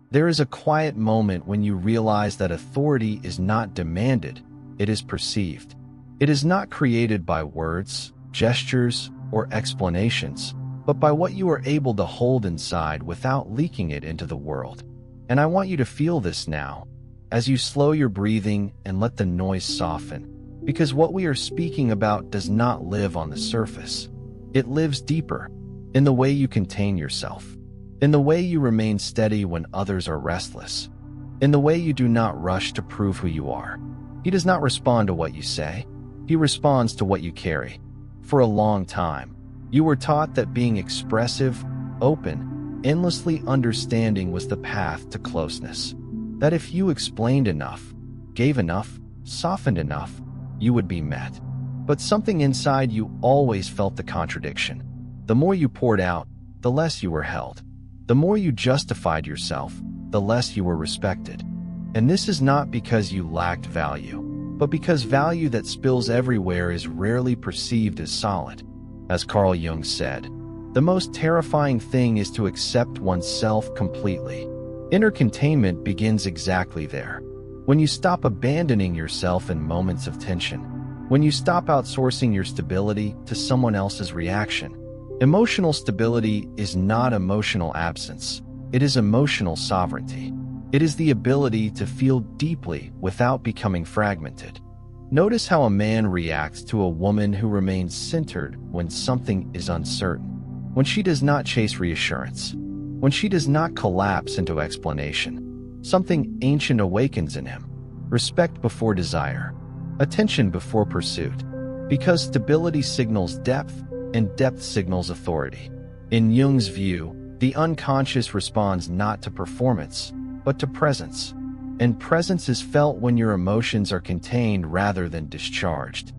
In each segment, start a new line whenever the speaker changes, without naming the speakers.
There is a quiet moment when you realize that authority is not demanded, it is perceived. It is not created by words, gestures, or explanations, but by what you are able to hold inside without leaking it into the world. And I want you to feel this now, as you slow your breathing and let the noise soften, because what we are speaking about does not live on the surface. It lives deeper, in the way you contain yourself, in the way you remain steady when others are restless, in the way you do not rush to prove who you are. He does not respond to what you say, he responds to what you carry. For a long time, you were taught that being expressive, open, endlessly understanding was the path to closeness. That if you explained enough, gave enough, softened enough, you would be met. But something inside you always felt the contradiction. The more you poured out, the less you were held. The more you justified yourself, the less you were respected. And this is not because you lacked value, but because value that spills everywhere is rarely perceived as solid. As Carl Jung said, the most terrifying thing is to accept oneself completely. Inner containment begins exactly there. When you stop abandoning yourself in moments of tension, when you stop outsourcing your stability to someone else's reaction. Emotional stability is not emotional absence. It is emotional sovereignty. It is the ability to feel deeply without becoming fragmented. Notice how a man reacts to a woman who remains centered when something is uncertain, when she does not chase reassurance, when she does not collapse into explanation. Something ancient awakens in him, respect before desire, attention before pursuit, because stability signals depth and depth signals authority. In Jung's view, the unconscious responds not to performance, but to presence. And presence is felt when your emotions are contained rather than discharged.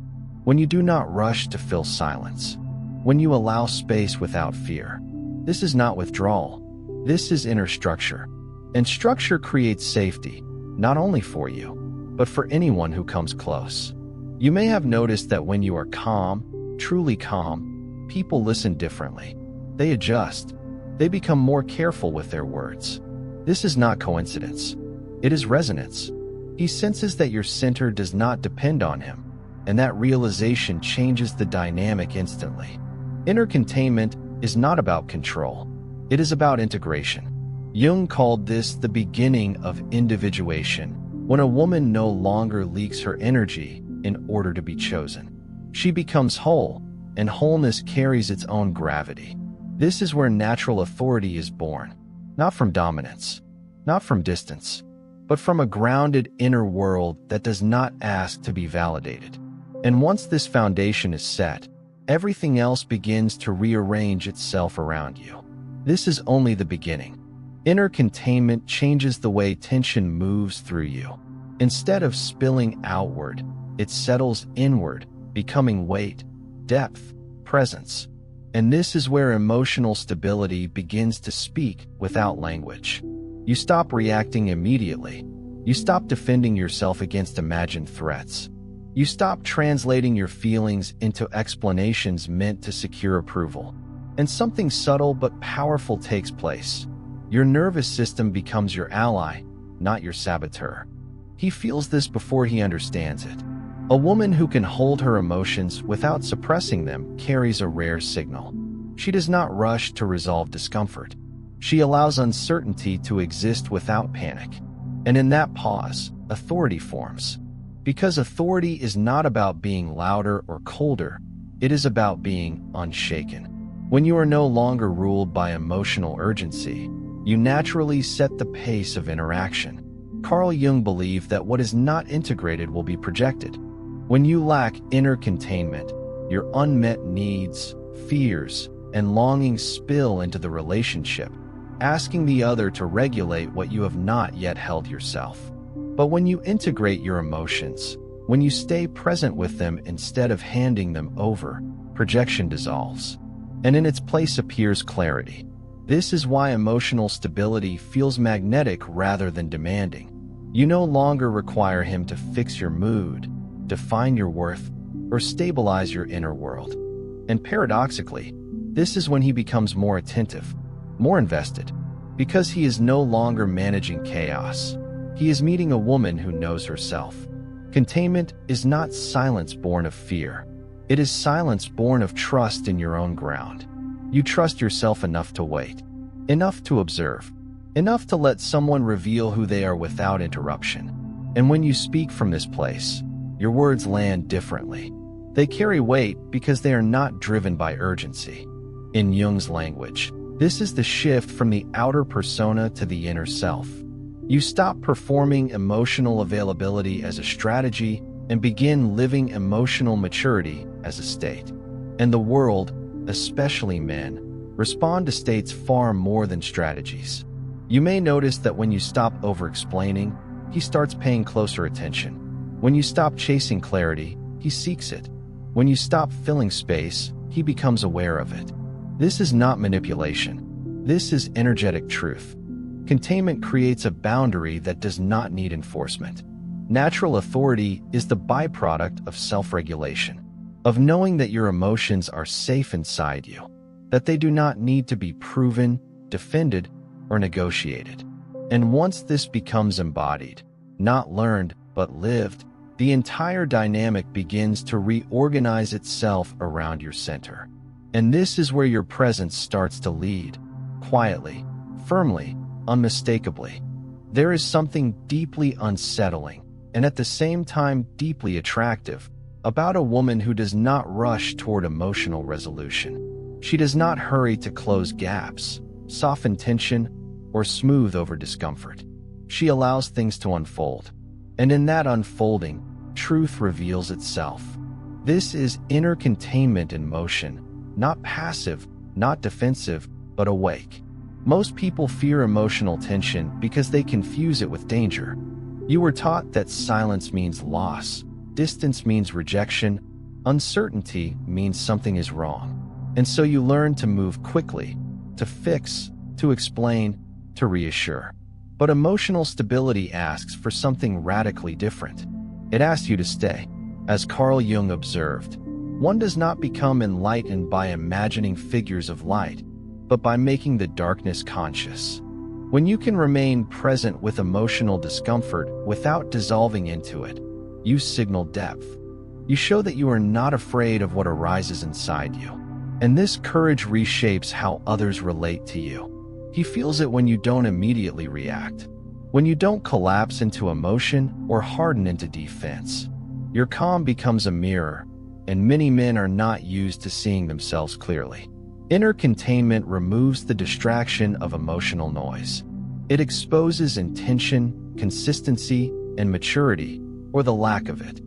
When you do not rush to fill silence. When you allow space without fear. This is not withdrawal. This is inner structure. And structure creates safety, not only for you, but for anyone who comes close. You may have noticed that when you are calm, truly calm, people listen differently. They adjust. They become more careful with their words. This is not coincidence. It is resonance. He senses that your center does not depend on him, and that realization changes the dynamic instantly. Inner containment is not about control. It is about integration. Jung called this the beginning of individuation, when a woman no longer leaks her energy in order to be chosen. She becomes whole, and wholeness carries its own gravity. This is where natural authority is born, not from dominance, not from distance, but from a grounded inner world that does not ask to be validated. And once this foundation is set, everything else begins to rearrange itself around you. This is only the beginning. Inner containment changes the way tension moves through you. Instead of spilling outward, it settles inward, becoming weight, depth, presence. And this is where emotional stability begins to speak without language. You stop reacting immediately. You stop defending yourself against imagined threats. You stop translating your feelings into explanations meant to secure approval. And something subtle but powerful takes place. Your nervous system becomes your ally, not your saboteur. He feels this before he understands it. A woman who can hold her emotions without suppressing them carries a rare signal. She does not rush to resolve discomfort. She allows uncertainty to exist without panic. And in that pause, authority forms. Because authority is not about being louder or colder, it is about being unshaken. When you are no longer ruled by emotional urgency, you naturally set the pace of interaction. Carl Jung believed that what is not integrated will be projected. When you lack inner containment, your unmet needs, fears, and longings spill into the relationship, asking the other to regulate what you have not yet held yourself. But when you integrate your emotions, when you stay present with them instead of handing them over, projection dissolves, and in its place appears clarity. This is why emotional stability feels magnetic rather than demanding. You no longer require him to fix your mood, define your worth, or stabilize your inner world. And paradoxically, this is when he becomes more attentive, more invested, because he is no longer managing chaos. He is meeting a woman who knows herself. Containment is not silence born of fear. It is silence born of trust in your own ground. You trust yourself enough to wait, enough to observe, enough to let someone reveal who they are without interruption. And when you speak from this place, your words land differently. They carry weight because they are not driven by urgency. In Jung's language, this is the shift from the outer persona to the inner self. You stop performing emotional availability as a strategy and begin living emotional maturity as a state. And the world, especially men, respond to states far more than strategies. You may notice that when you stop over-explaining, he starts paying closer attention. When you stop chasing clarity, he seeks it. When you stop filling space, he becomes aware of it. This is not manipulation. This is energetic truth. Containment creates a boundary that does not need enforcement. Natural authority is the byproduct of self-regulation, of knowing that your emotions are safe inside you, that they do not need to be proven, defended, or negotiated. And once this becomes embodied, not learned, but lived, the entire dynamic begins to reorganize itself around your center. And this is where your presence starts to lead, quietly, firmly, unmistakably. There is something deeply unsettling, and at the same time deeply attractive, about a woman who does not rush toward emotional resolution. She does not hurry to close gaps, soften tension, or smooth over discomfort. She allows things to unfold, and in that unfolding, truth reveals itself. This is inner containment in motion, not passive, not defensive, but awake. Most people fear emotional tension because they confuse it with danger. You were taught that silence means loss, distance means rejection, uncertainty means something is wrong. And so you learn to move quickly, to fix, to explain, to reassure. But emotional stability asks for something radically different. It asks you to stay. As Carl Jung observed, one does not become enlightened by imagining figures of light, but by making the darkness conscious. When you can remain present with emotional discomfort without dissolving into it, you signal depth. You show that you are not afraid of what arises inside you. And this courage reshapes how others relate to you. He feels it when you don't immediately react, when you don't collapse into emotion or harden into defense. Your calm becomes a mirror, and many men are not used to seeing themselves clearly. Inner containment removes the distraction of emotional noise. It exposes intention, consistency, and maturity, or the lack of it.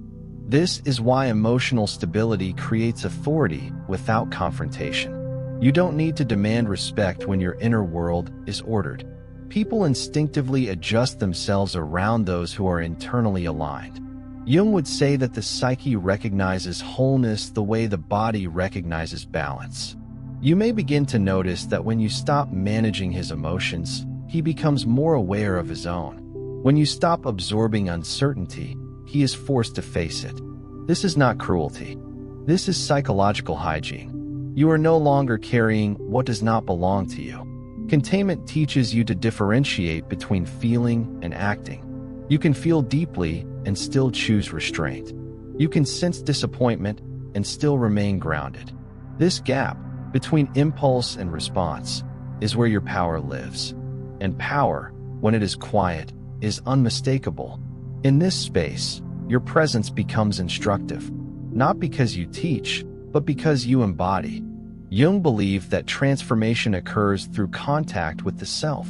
This is why emotional stability creates authority without confrontation. You don't need to demand respect when your inner world is ordered. People instinctively adjust themselves around those who are internally aligned. Jung would say that the psyche recognizes wholeness the way the body recognizes balance. You may begin to notice that when you stop managing his emotions, he becomes more aware of his own. When you stop absorbing uncertainty, he is forced to face it. This is not cruelty. This is psychological hygiene. You are no longer carrying what does not belong to you. Containment teaches you to differentiate between feeling and acting. You can feel deeply and still choose restraint. You can sense disappointment and still remain grounded. This gap between impulse and response is where your power lives. And power, when it is quiet, is unmistakable. In this space, your presence becomes instructive, not because you teach, but because you embody. Jung believed that transformation occurs through contact with the self,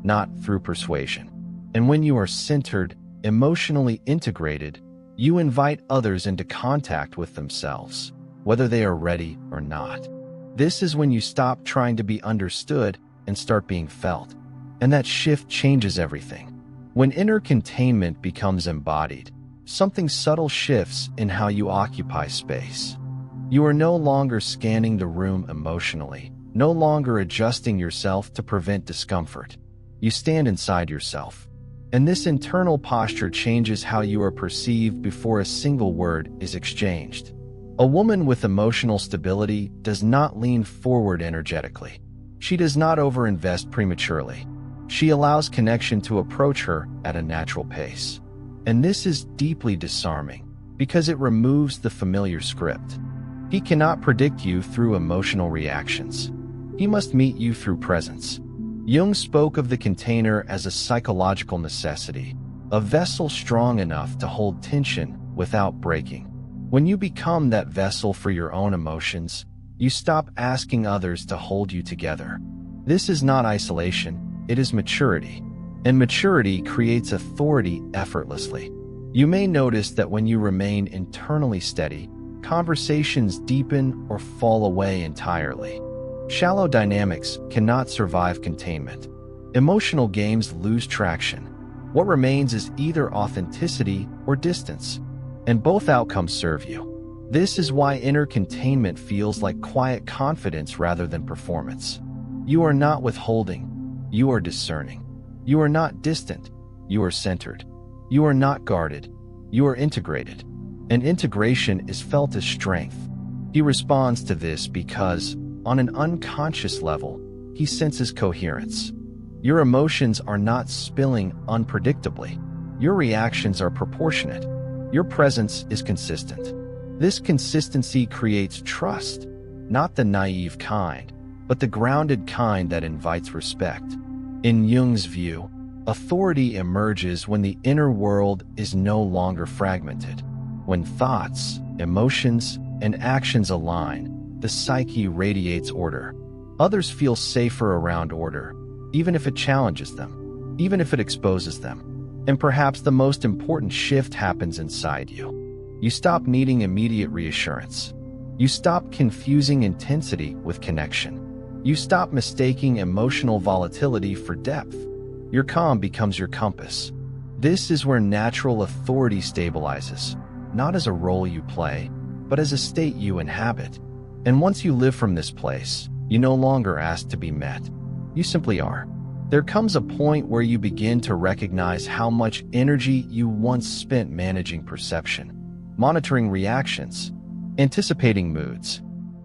not through persuasion. And when you are centered, emotionally integrated, you invite others into contact with themselves, whether they are ready or not. This is when you stop trying to be understood and start being felt. And that shift changes everything. When inner containment becomes embodied, something subtle shifts in how you occupy space. You are no longer scanning the room emotionally, no longer adjusting yourself to prevent discomfort. You stand inside yourself. And this internal posture changes how you are perceived before a single word is exchanged. A woman with emotional stability does not lean forward energetically. She does not overinvest prematurely. She allows connection to approach her at a natural pace. And this is deeply disarming because it removes the familiar script. He cannot predict you through emotional reactions. He must meet you through presence. Jung spoke of the container as a psychological necessity, a vessel strong enough to hold tension without breaking. When you become that vessel for your own emotions, you stop asking others to hold you together. This is not isolation, it is maturity. And maturity creates authority effortlessly. You may notice that when you remain internally steady, conversations deepen or fall away entirely. Shallow dynamics cannot survive containment. Emotional games lose traction. What remains is either authenticity or distance, and both outcomes serve you. This is why inner containment feels like quiet confidence rather than performance. You are not withholding, you are discerning. You are not distant, you are centered. You are not guarded, you are integrated. And integration is felt as strength. He responds to this because, on an unconscious level, he senses coherence. Your emotions are not spilling unpredictably. Your reactions are proportionate. Your presence is consistent. This consistency creates trust, not the naive kind, but the grounded kind that invites respect. In Jung's view, authority emerges when the inner world is no longer fragmented. When thoughts, emotions, and actions align, the psyche radiates order. Others feel safer around order, even if it challenges them, even if it exposes them. And perhaps the most important shift happens inside you. You stop needing immediate reassurance. You stop confusing intensity with connection. You stop mistaking emotional volatility for depth. Your calm becomes your compass. This is where natural authority stabilizes, not as a role you play, but as a state you inhabit. And once you live from this place, you no longer ask to be met. You simply are. There comes a point where you begin to recognize how much energy you once spent managing perception, monitoring reactions, anticipating moods,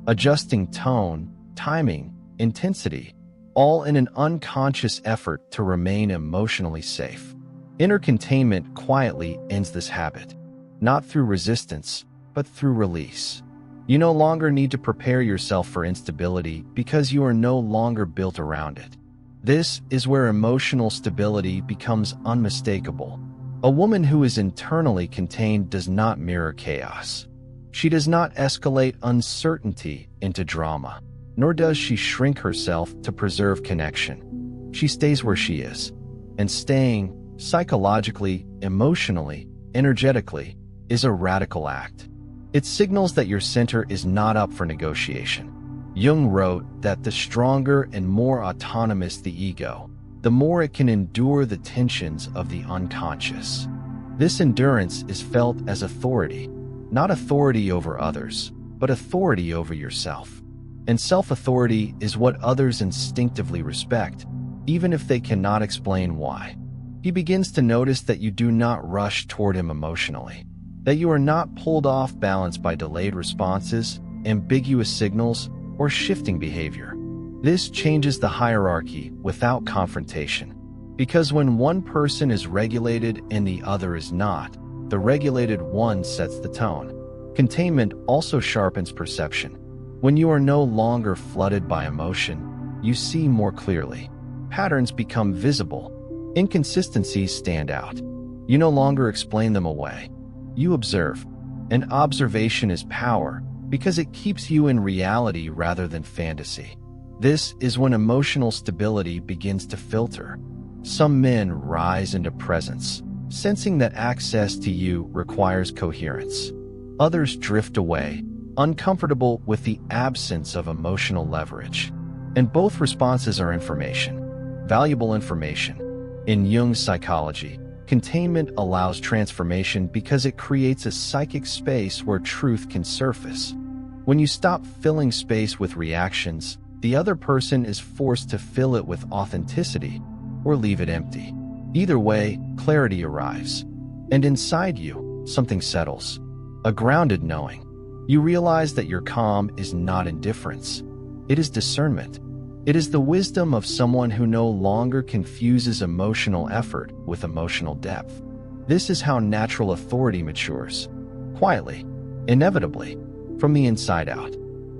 adjusting tone, timing, intensity, all in an unconscious effort to remain emotionally safe. Inner containment quietly ends this habit, not through resistance, but through release. You no longer need to prepare yourself for instability because you are no longer built around it. This is where emotional stability becomes unmistakable. A woman who is internally contained does not mirror chaos. She does not escalate uncertainty into drama, nor does she shrink herself to preserve connection. She stays where she is. And staying, psychologically, emotionally, energetically, is a radical act. It signals that your center is not up for negotiation. Jung wrote that the stronger and more autonomous the ego, the more it can endure the tensions of the unconscious. This endurance is felt as authority, not authority over others, but authority over yourself. And self-authority is what others instinctively respect, even if they cannot explain why. He begins to notice that you do not rush toward him emotionally, that you are not pulled off balance by delayed responses, ambiguous signals, or shifting behavior. This changes the hierarchy without confrontation, because when one person is regulated and the other is not, the regulated one sets the tone. Containment also sharpens perception. When you are no longer flooded by emotion, you see more clearly. Patterns become visible. Inconsistencies stand out. You no longer explain them away. You observe. And observation is power because it keeps you in reality rather than fantasy. This is when emotional stability begins to filter. Some men rise into presence, sensing that access to you requires coherence. Others drift away, uncomfortable with the absence of emotional leverage. And both responses are information, valuable information. In Jung's psychology, containment allows transformation because it creates a psychic space where truth can surface. When you stop filling space with reactions, the other person is forced to fill it with authenticity or leave it empty. Either way, clarity arrives. And inside you, something settles. A grounded knowing. You realize that your calm is not indifference. It is discernment. It is the wisdom of someone who no longer confuses emotional effort with emotional depth. This is how natural authority matures, quietly, inevitably, from the inside out.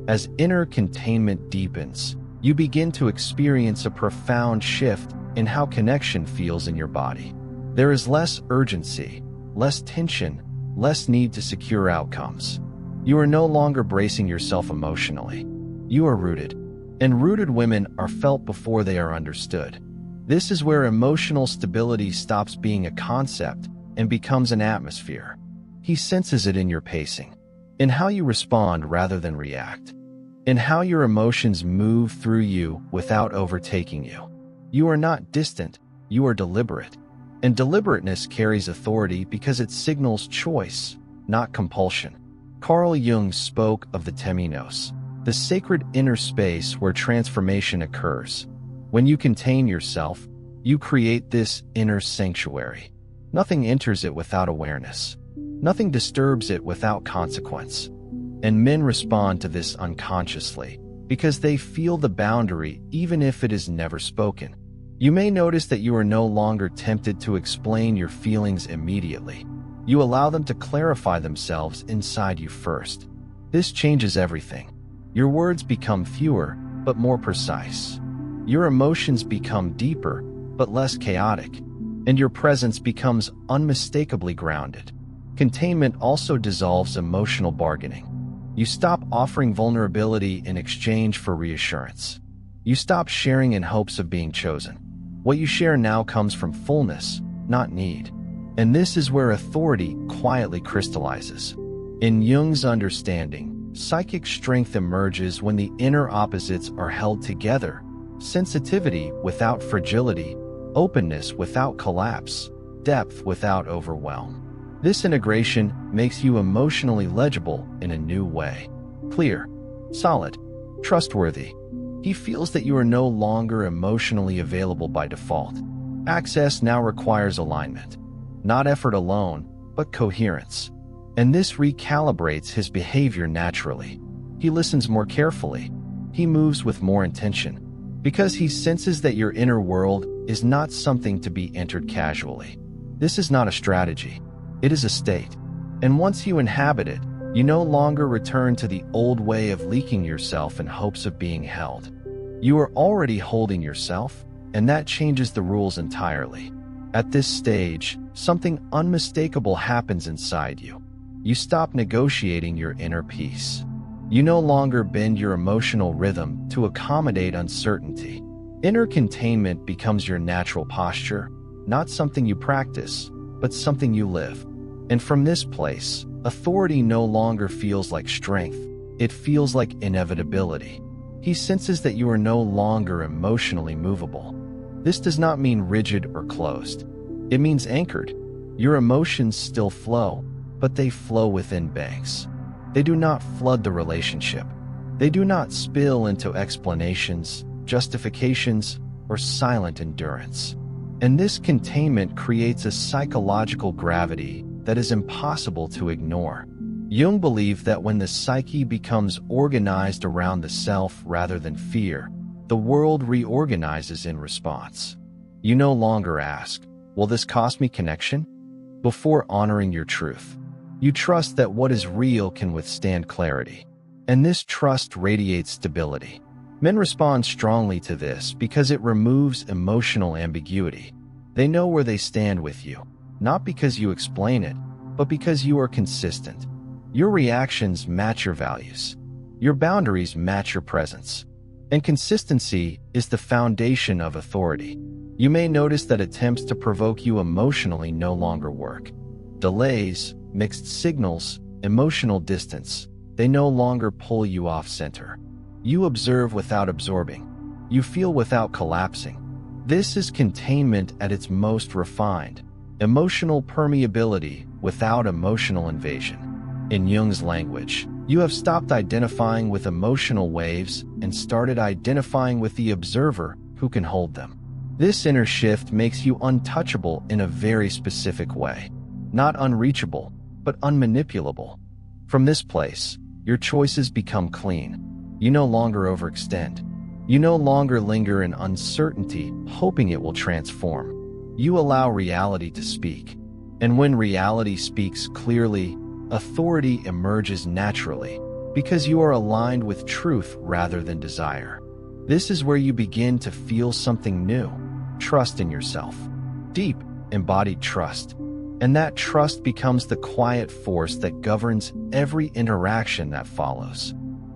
As inner containment deepens, you begin to experience a profound shift in how connection feels in your body. There is less urgency, less tension, less need to secure outcomes. You are no longer bracing yourself emotionally. You are rooted, and rooted women are felt before they are understood. This is where emotional stability stops being a concept and becomes an atmosphere. He senses it in your pacing, in how you respond rather than react, in how your emotions move through you without overtaking you. You are not distant, you are deliberate. And deliberateness carries authority because it signals choice, not compulsion. Carl Jung spoke of the temenos, the sacred inner space where transformation occurs. When you contain yourself, you create this inner sanctuary. Nothing enters it without awareness. Nothing disturbs it without consequence. And men respond to this unconsciously because they feel the boundary even if it is never spoken. You may notice that you are no longer tempted to explain your feelings immediately. You allow them to clarify themselves inside you first. This changes everything. Your words become fewer, but more precise. Your emotions become deeper, but less chaotic. And your presence becomes unmistakably grounded. Containment also dissolves emotional bargaining. You stop offering vulnerability in exchange for reassurance. You stop sharing in hopes of being chosen. What you share now comes from fullness, not need. And this is where authority quietly crystallizes. In Jung's understanding, psychic strength emerges when the inner opposites are held together: sensitivity without fragility, openness without collapse, depth without overwhelm. This integration makes you emotionally legible in a new way. Clear, solid, trustworthy. He feels that you are no longer emotionally available by default. Access now requires alignment. Not effort alone, but coherence. And this recalibrates his behavior naturally. He listens more carefully. He moves with more intention. Because he senses that your inner world is not something to be entered casually. This is not a strategy. It is a state. And once you inhabit it, you no longer return to the old way of leaking yourself in hopes of being held. You are already holding yourself, and that changes the rules entirely. At this stage, something unmistakable happens inside you. You stop negotiating your inner peace. You no longer bend your emotional rhythm to accommodate uncertainty. Inner containment becomes your natural posture, not something you practice, but something you live. And from this place, authority no longer feels like strength. It feels like inevitability. He senses that you are no longer emotionally movable. This does not mean rigid or closed. It means anchored. Your emotions still flow, but they flow within banks. They do not flood the relationship. They do not spill into explanations, justifications, or silent endurance. And this containment creates a psychological gravity that is impossible to ignore. Jung believed that when the psyche becomes organized around the self rather than fear, the world reorganizes in response. You no longer ask, "Will this cost me connection?" before honoring your truth. You trust that what is real can withstand clarity. And this trust radiates stability. Men respond strongly to this because it removes emotional ambiguity. They know where they stand with you, not because you explain it, but because you are consistent. Your reactions match your values. Your boundaries match your presence. And consistency is the foundation of authority. You may notice that attempts to provoke you emotionally no longer work. Delays, mixed signals, emotional distance, they no longer pull you off center. You observe without absorbing. You feel without collapsing. This is containment at its most refined. Emotional permeability without emotional invasion. In Jung's language, you have stopped identifying with emotional waves and started identifying with the observer who can hold them. This inner shift makes you untouchable in a very specific way. Not unreachable, but unmanipulable. From this place, your choices become clean. You no longer overextend. You no longer linger in uncertainty, hoping it will transform. You allow reality to speak. And when reality speaks clearly, authority emerges naturally, because you are aligned with truth rather than desire. This is where you begin to feel something new, trust in yourself. Deep, embodied trust. And that trust becomes the quiet force that governs every interaction that follows.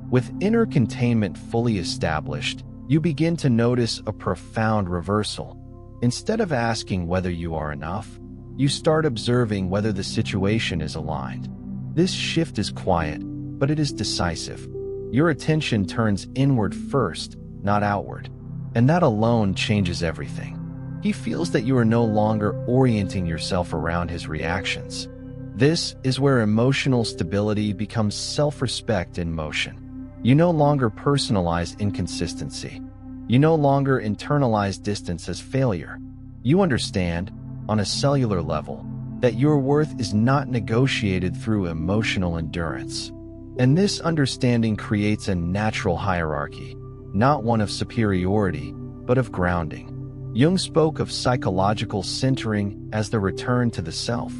With inner containment fully established, you begin to notice a profound reversal. Instead of asking whether you are enough, you start observing whether the situation is aligned. This shift is quiet, but it is decisive. Your attention turns inward first, not outward. And that alone changes everything. He feels that you are no longer orienting yourself around his reactions. This is where emotional stability becomes self-respect in motion. You no longer personalize inconsistency. You no longer internalize distance as failure. You understand, on a cellular level, that your worth is not negotiated through emotional endurance. And this understanding creates a natural hierarchy, not one of superiority, but of grounding. Jung spoke of psychological centering as the return to the self.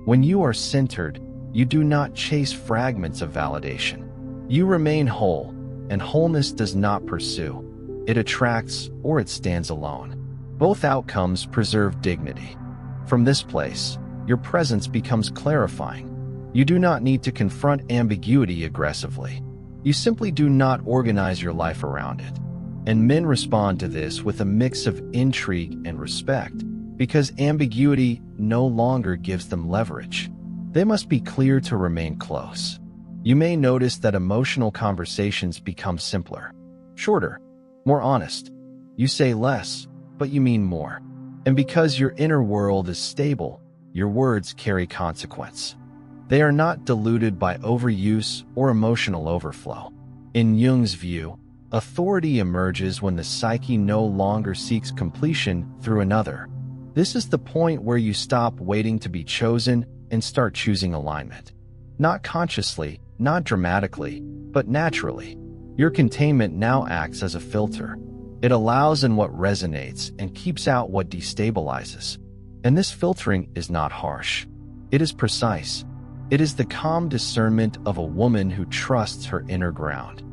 When you are centered, you do not chase fragments of validation. You remain whole, and wholeness does not pursue. It attracts or it stands alone. Both outcomes preserve dignity. From this place, your presence becomes clarifying. You do not need to confront ambiguity aggressively. You simply do not organize your life around it. And men respond to this with a mix of intrigue and respect, because ambiguity no longer gives them leverage. They must be clear to remain close. You may notice that emotional conversations become simpler, shorter, more honest. You say less, but you mean more. And because your inner world is stable, your words carry consequence. They are not diluted by overuse or emotional overflow. In Jung's view, authority emerges when the psyche no longer seeks completion through another. This is the point where you stop waiting to be chosen and start choosing alignment. Not consciously, not dramatically, but naturally. Your containment now acts as a filter. It allows in what resonates and keeps out what destabilizes. And this filtering is not harsh. It is precise. It is the calm discernment of a woman who trusts her inner ground.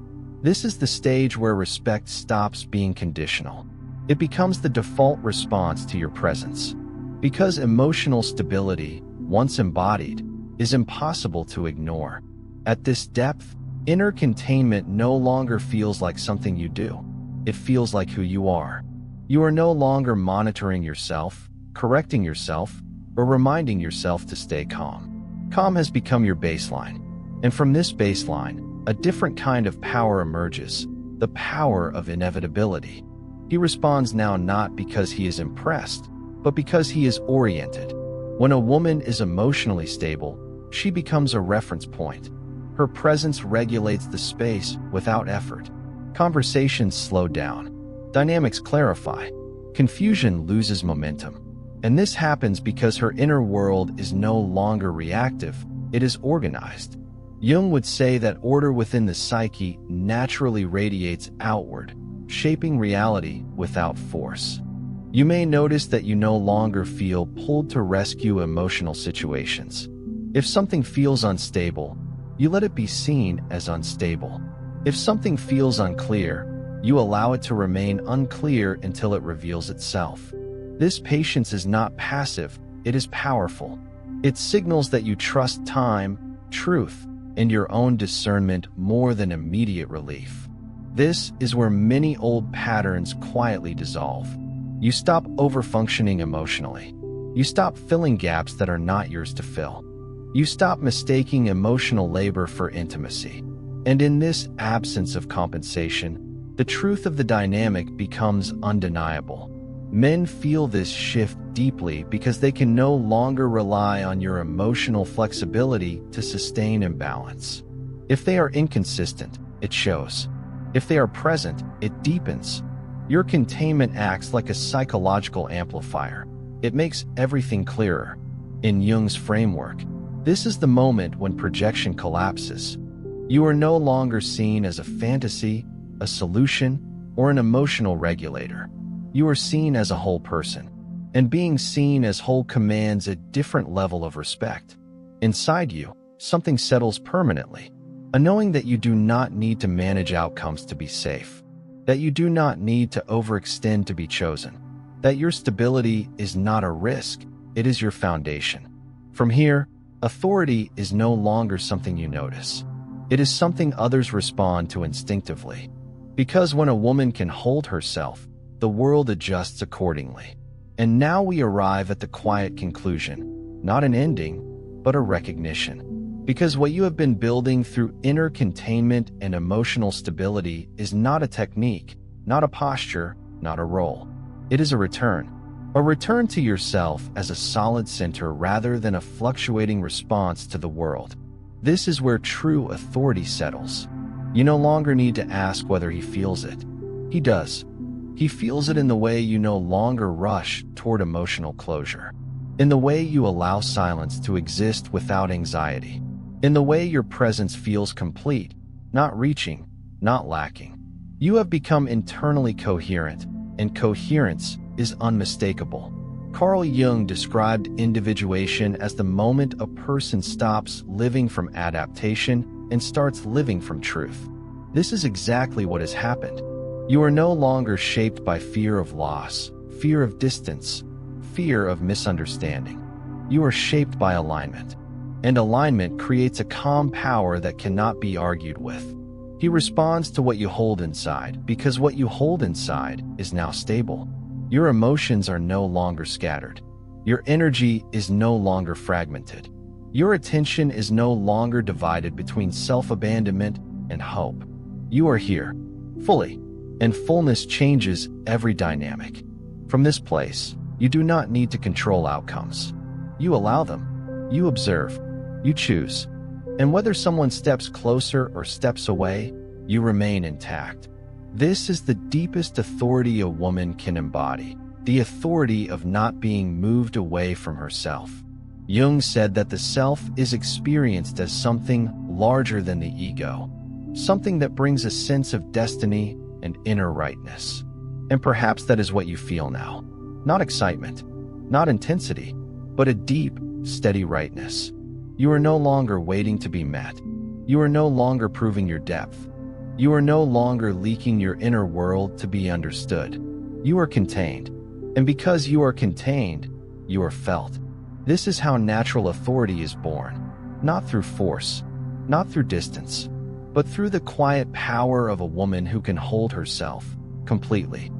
This is the stage where respect stops being conditional. It becomes the default response to your presence. Because emotional stability, once embodied, is impossible to ignore. At this depth, inner containment no longer feels like something you do. It feels like who you are. You are no longer monitoring yourself, correcting yourself, or reminding yourself to stay calm. Calm has become your baseline. And from this baseline, a different kind of power emerges, the power of inevitability. He responds now not because he is impressed, but because he is oriented. When a woman is emotionally stable, she becomes a reference point. Her presence regulates the space without effort. Conversations slow down. Dynamics clarify. Confusion loses momentum. And this happens because her inner world is no longer reactive, it is organized. Jung would say that order within the psyche naturally radiates outward, shaping reality without force. You may notice that you no longer feel pulled to rescue emotional situations. If something feels unstable, you let it be seen as unstable. If something feels unclear, you allow it to remain unclear until it reveals itself. This patience is not passive, it is powerful. It signals that you trust time, truth, and your own discernment more than immediate relief. This is where many old patterns quietly dissolve. You stop overfunctioning emotionally. You stop filling gaps that are not yours to fill. You stop mistaking emotional labor for intimacy. And in this absence of compensation, the truth of the dynamic becomes undeniable. Men feel this shift deeply because they can no longer rely on your emotional flexibility to sustain imbalance. If they are inconsistent, it shows. If they are present, it deepens. Your containment acts like a psychological amplifier. It makes everything clearer. In Jung's framework, this is the moment when projection collapses. You are no longer seen as a fantasy, a solution, or an emotional regulator. You are seen as a whole person, and being seen as whole commands a different level of respect. Inside you, something settles permanently, a knowing that you do not need to manage outcomes to be safe, that you do not need to overextend to be chosen, that your stability is not a risk, it is your foundation. From here, authority is no longer something you notice. It is something others respond to instinctively. Because when a woman can hold herself, the world adjusts accordingly. And now we arrive at the quiet conclusion, not an ending, but a recognition. Because what you have been building through inner containment and emotional stability is not a technique, not a posture, not a role. It is a return to yourself as a solid center rather than a fluctuating response to the world. This is where true authority settles. You no longer need to ask whether he feels it. He does. He feels it in the way you no longer rush toward emotional closure, in the way you allow silence to exist without anxiety, in the way your presence feels complete, not reaching, not lacking. You have become internally coherent, and coherence is unmistakable. Carl Jung described individuation as the moment a person stops living from adaptation and starts living from truth. This is exactly what has happened. You are no longer shaped by fear of loss, fear of distance, fear of misunderstanding. You are shaped by alignment. And alignment creates a calm power that cannot be argued with. He responds to what you hold inside, because what you hold inside is now stable. Your emotions are no longer scattered. Your energy is no longer fragmented. Your attention is no longer divided between self-abandonment and hope. You are here, fully, and fullness changes every dynamic. From this place, you do not need to control outcomes. You allow them. You observe. You choose. And whether someone steps closer or steps away, you remain intact. This is the deepest authority a woman can embody, the authority of not being moved away from herself. Jung said that the self is experienced as something larger than the ego, something that brings a sense of destiny and inner rightness. And perhaps that is what you feel now. Not excitement, not intensity, but a deep, steady rightness. You are no longer waiting to be met. You are no longer proving your depth. You are no longer leaking your inner world to be understood. You are contained. And because you are contained, you are felt. This is how natural authority is born, not through force, not through distance, but through the quiet power of a woman who can hold herself completely.